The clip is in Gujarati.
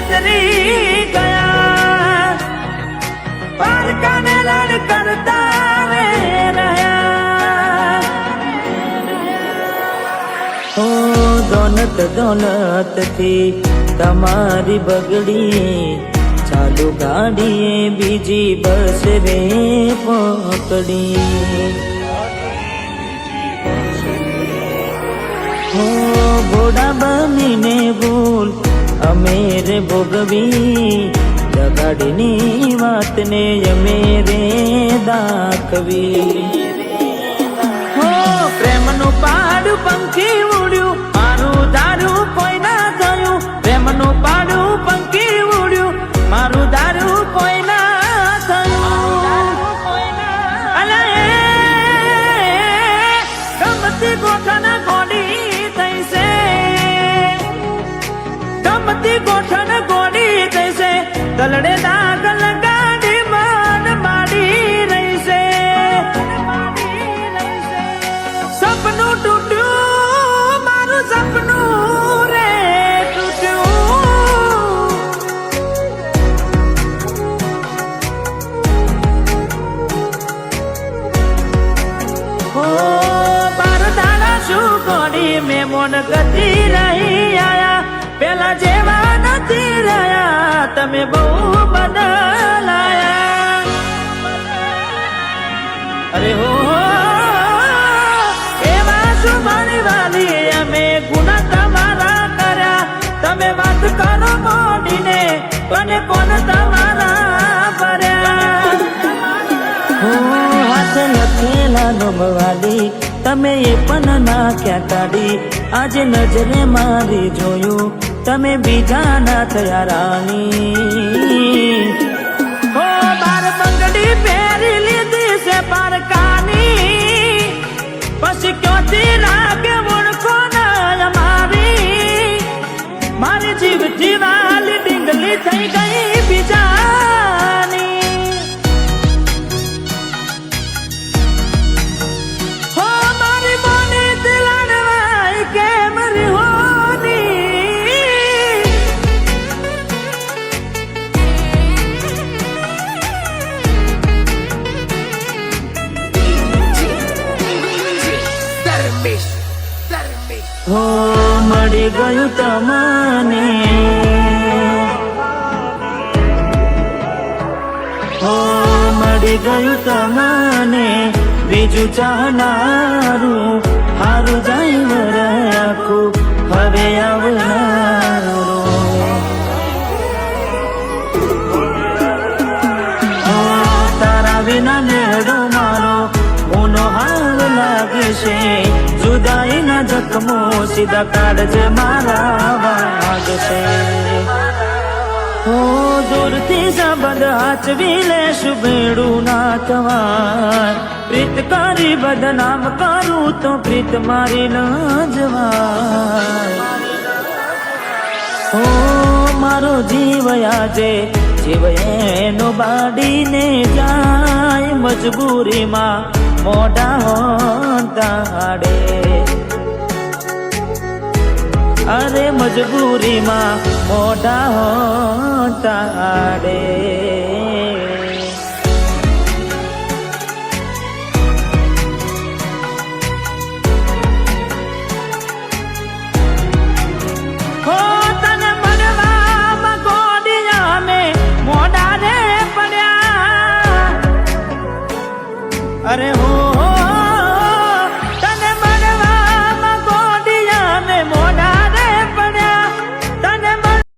છેતરી ગયા, પારકાને લડ કરતા રહ્યા. ઓ દોલત દોલત થી તમારી બગડી, ચાલુ ગાડીએ બીજી બસ રે પકડી. હો ઘોડા બનીને ભૂલ અમે રે ભોગવી, જગાડીની વાતને અમે રે દાખવી. હો પ્રેમનું પાડું પંખી ઉડ્યું, મારું દારૂ કોઈ ના થયું. પ્રેમનું પાડું પંખી ઉડ્યું, મારું દારૂ કોઈ ના થયું. અલા એ ગમતી ગોઠણ ગોડી થઈ છે, ગમતી ગોઠણ ગોડી થઈ છે. ગલડે દાગ લગાડી મન માડી રહી છે. સપનું તૂટ્યું, મારું સપનું રે તૂટ્યું. ઓ બાર દાડા શું કોડી મેં મોન ગતિ રહી આયા, પેલા જેવા નથી રહ્યા તમે બહુ બદલાયા. અરે હો એવા શું મારી વાલી અમે ગુના તમારા કર્યા. તમે વાત કરો મોડીને અને કોણ તમારા ભર્યા. હો હાથ લખેલા નોમવાલી તમે એ પણ નાખ્યા કાઢી. આજે નજરે મારી જોયું તમે બીજા ના થયા રાણી. હો બાર બંગડી પહેરી લીધી છે પારકાની, પછી ક્યોથી લાગે ઓળખો ના મારી. મારી જીવથી વાલી ડીંગલી થઈ ગઈ બીજાની. હો મારી મોની દિલાડવાઈ કેમ રિહોની. હો મળી ગયું તમને, હો મળી ગયું તમને બીજું ચાહનારું. હારું જાય વરાખું હવે આવનારું. હો તારા વિના નેડો મારો ગુનો હાર લાગે છે. જુદાઈના જખમો સીધા કાઢજે મારા વાગશે. હો દૂરથી સંબંધ હાચવી લેશું ભેડું ના થવાય. પ્રીત કરી બદનામ કરું તો પ્રીત મારી ન જવાય. હો મારો જીવ આજે જીવ એનો બાડીને જાય. મજબૂરીમાં મોઢા હોતાડે, અરે મજબૂરીમાં મોઢા હોતાડે.